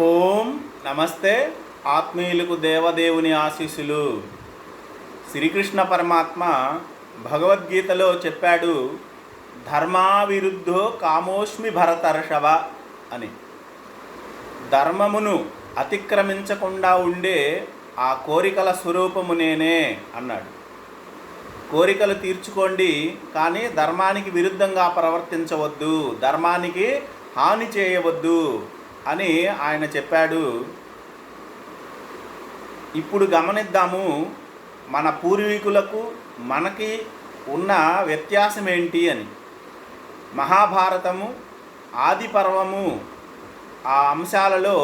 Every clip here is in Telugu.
ఓం నమస్తే. ఆత్మీయులకు దేవదేవుని ఆశీస్సులు. శ్రీకృష్ణ పరమాత్మ భగవద్గీతలో చెప్పాడు, ధర్మావిరుద్ధో కామోస్మి భరతర్షభ అని. ధర్మమును అతిక్రమించకుండా ఉండే ఆ కోరికల స్వరూపము నేనే అన్నాడు. కోరికలు తీర్చుకోండి, కానీ ధర్మానికి విరుద్ధంగా ప్రవర్తించవద్దు, ధర్మానికి హాని చేయవద్దు అని ఆయన చెప్పాడు. ఇప్పుడు గమనిద్దాము, మన పూర్వీకులకు మనకి ఉన్న వ్యత్యాసం ఏంటి అని. మహాభారతము, ఆది పర్వము ఆ అంశాలలో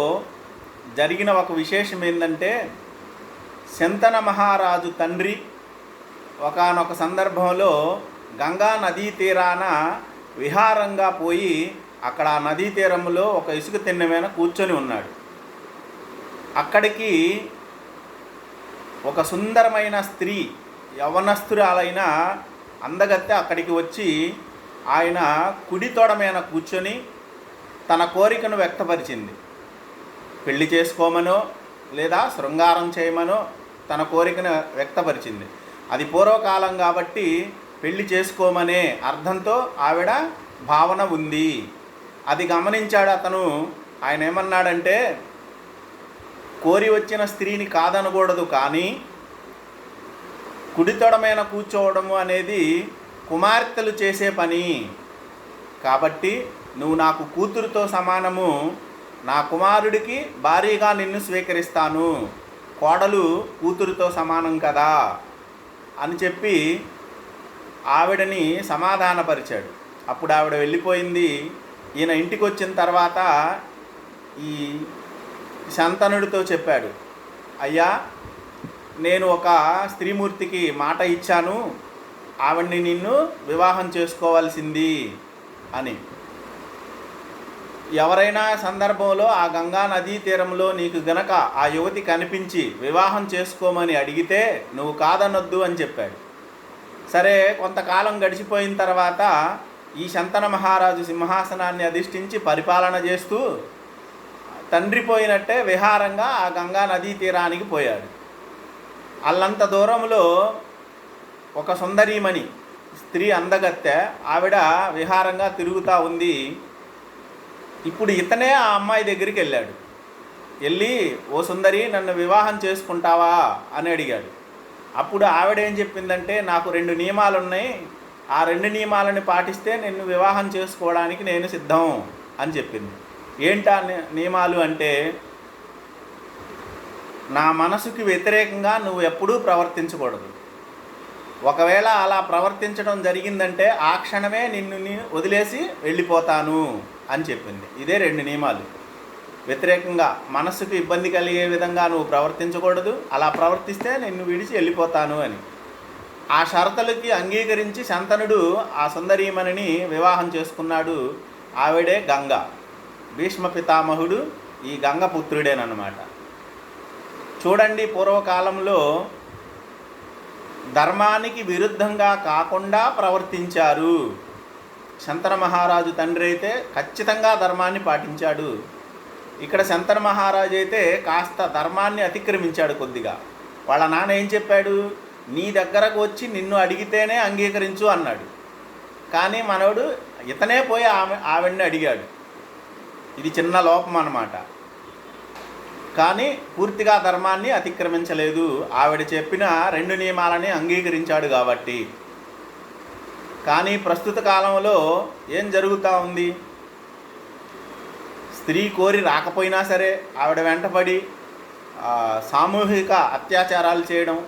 జరిగిన ఒక విశేషం ఏంటంటే, శంతన మహారాజు తండ్రి ఒకానొక సందర్భంలో గంగా నదీ తీరాన విహారంగా పోయి అక్కడ ఆ నదీ తీరంలో ఒక ఇసుక తిన్నె మీద కూర్చొని ఉన్నాడు. అక్కడికి ఒక సుందరమైన స్త్రీ, యవ్వనస్తురాలైన అందగత్తె అక్కడికి వచ్చి ఆయన కుడి తొడ మీద కూర్చొని తన కోరికను వ్యక్తపరిచింది. పెళ్లి చేసుకోమనో లేదా శృంగారం చేయమనో తన కోరికను వ్యక్తపరిచింది. అది పూర్వకాలం కాబట్టి పెళ్లి చేసుకోమనే అర్థంతో ఆవిడ భావన ఉంది. అది గమనించాడు అతను. ఆయన ఏమన్నాడంటే, కోరి వచ్చిన స్త్రీని కాదనకూడదు, కానీ కుడితొడమైన కూర్చోవడము అనేది కుమార్తెలు చేసే పని. కాబట్టి నువ్వు నాకు కూతురుతో సమానము, నా కుమారుడికి భారీగా నిన్ను స్వీకరిస్తాను, కోడలు కూతురుతో సమానం కదా అని చెప్పి ఆవిడని సమాధానపరిచాడు. అప్పుడు ఆవిడ వెళ్ళిపోయింది. ఈయన ఇంటికి వచ్చిన తర్వాత ఈ శంతనుడితో చెప్పాడు, అయ్యా, నేను ఒక స్త్రీమూర్తికి మాట ఇచ్చాను, ఆవిడ్ని నిన్ను వివాహం చేసుకోవాల్సింది అని. ఎవరైనా సందర్భంలో ఆ గంగా నదీ తీరంలో నీకు గనక ఆ యువతి కనిపించి వివాహం చేసుకోమని అడిగితే నువ్వు కాదనొద్దు అని చెప్పాడు. సరే, కొంతకాలం గడిచిపోయిన తర్వాత ఈ శంతన మహారాజు సింహాసనాన్ని అధిష్ఠించి పరిపాలన చేస్తూ తండ్రి పోయినట్టే విహారంగా ఆ గంగా నదీ తీరానికి పోయాడు. అల్లంత దూరంలో ఒక సుందరీమణి స్త్రీ అందగత్తె, ఆవిడ విహారంగా తిరుగుతూ ఉంది. ఇప్పుడు ఇతనే ఆ అమ్మాయి దగ్గరికి వెళ్ళాడు. వెళ్ళి, ఓ సుందరి, నన్ను వివాహం చేసుకుంటావా అని అడిగాడు. అప్పుడు ఆవిడ ఏం చెప్పిందంటే, నాకు 2 నియమాలు ఉన్నాయి, ఆ 2 నియమాలను పాటిస్తే నిన్ను వివాహం చేసుకోవడానికి నేను సిద్ధం అని చెప్పింది. ఏంటా నియమాలు అంటే, నా మనసుకి వ్యతిరేకంగా నువ్వు ఎప్పుడూ ప్రవర్తించకూడదు. ఒకవేళ అలా ప్రవర్తించడం జరిగిందంటే ఆ క్షణమే నిన్ను వదిలేసి వెళ్ళిపోతాను అని చెప్పింది. ఇదే 2 నియమాలు. వ్యతిరేకంగా మనసుకు ఇబ్బంది కలిగే విధంగా నువ్వు ప్రవర్తించకూడదు, అలా ప్రవర్తిస్తే నిన్ను విడిచి వెళ్ళిపోతాను అని. ఆ షరతులకి అంగీకరించి శంతనుడు ఆ సుందరీమణిని వివాహం చేసుకున్నాడు. ఆవిడే గంగ. భీష్మ పితామహుడు ఈ గంగ పుత్రుడేనమాట. చూడండి, పూర్వకాలంలో ధర్మానికి విరుద్ధంగా కాకుండా ప్రవర్తించారు. శంతన మహారాజు తండ్రి అయితే ఖచ్చితంగా ధర్మాన్ని పాటించాడు. ఇక్కడ శంతన మహారాజు అయితే కాస్త ధర్మాన్ని అతిక్రమించాడు కొద్దిగా. వాళ్ళ నాన్న ఏం చెప్పాడు, నీ దగ్గరకు వచ్చి నిన్ను అడిగితేనే అంగీకరించు అన్నాడు. కానీ మనవడు ఇతనే పోయి ఆవిడ్ని అడిగాడు. ఇది చిన్న లోపం అన్నమాట. కానీ పూర్తిగా ధర్మాన్ని అతిక్రమించలేదు. ఆవిడ చెప్పిన 2 నియమాలని అంగీకరించాడు కాబట్టి. కానీ ప్రస్తుత కాలంలో ఏం జరుగుతూ ఉంది, స్త్రీ కోరి రాకపోయినా సరే ఆవిడ వెంటపడి సామూహిక అత్యాచారాలు చేయడం,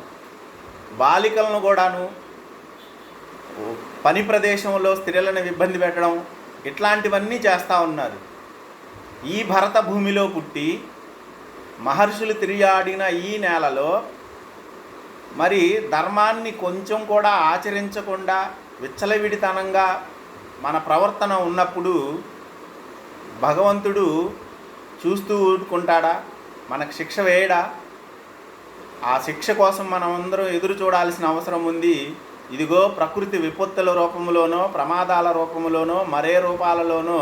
బాలికలను కూడాను పని ప్రదేశంలో స్త్రీలను ఇబ్బంది పెట్టడం, ఇట్లాంటివన్నీ చేస్తూ ఉన్నారు. ఈ భరత భూమిలో పుట్టి మహర్షులు తిరిగాడిన ఈ నేలలో మరి ధర్మాన్ని కొంచెం కూడా ఆచరించకుండా విచ్చలవిడితనంగా మన ప్రవర్తన ఉన్నప్పుడు భగవంతుడు చూస్తూ ఊరుకుంటాడా? మనకు శిక్ష వేయడా? ఆ శిక్ష కోసం మనం అందరం ఎదురు చూడాల్సిన అవసరం ఉంది. ఇదిగో ప్రకృతి విపత్తుల రూపంలోనో, ప్రమాదాల రూపంలోనో, మరే రూపాలలోనో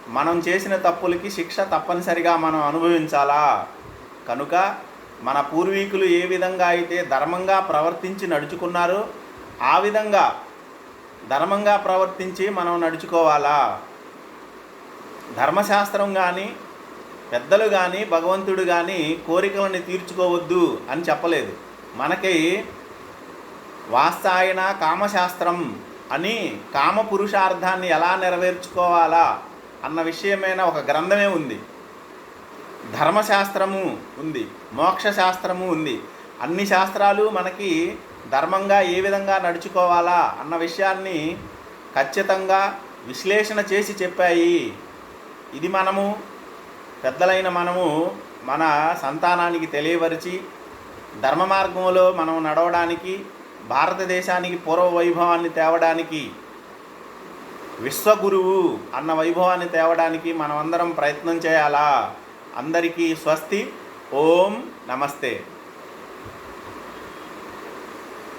మనం చేసిన తప్పులకి శిక్ష తప్పనిసరిగా మనం అనుభవించాలా. కనుక మన పూర్వీకులు ఏ విధంగా అయితే ధర్మంగా ప్రవర్తించి నడుచుకున్నారో ఆ విధంగా ధర్మంగా ప్రవర్తించి మనం నడుచుకోవాలా. ధర్మశాస్త్రం కానీ పెద్దలు కానీ భగవంతుడు కానీ కోరికలను తీర్చుకోవద్దు అని చెప్పలేదు. మనకి వాత్సాయన కామశాస్త్రం అని కామ పురుషార్థాన్ని ఎలా నెరవేర్చుకోవాలా అన్న విషయమైన ఒక గ్రంథమే ఉంది. ధర్మశాస్త్రము ఉంది, మోక్షశాస్త్రము ఉంది. అన్ని శాస్త్రాలు మనకి ధర్మంగా ఏ విధంగా నడుచుకోవాలా అన్న విషయాన్ని ఖచ్చితంగా విశ్లేషణ చేసి చెప్పాయి. ఇది మనము పెద్దలైన మనము మన సంతానానికి తెలియపరిచి ధర్మ మార్గంలో మనం నడవడానికి, భారతదేశానికి పూర్వ వైభవాన్ని తేవడానికి, విశ్వగురువు అన్న వైభవాన్ని తేవడానికి మనమందరం ప్రయత్నం చేయాలా. అందరికీ స్వస్తి. ఓం నమస్తే.